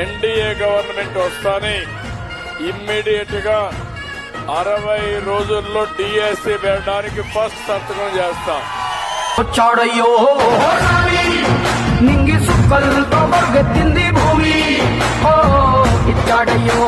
NDA government వస్తానే immediate గా 60 రోజుల్లో డిఎస్సి పెట్టడానికి ఫస్ట్ సంతకం చేస్తాం. వచ్చాడయ్యో నింగి సుక్కలతో బరుగెత్తింది భూమి ఇచ్చాడయ్యో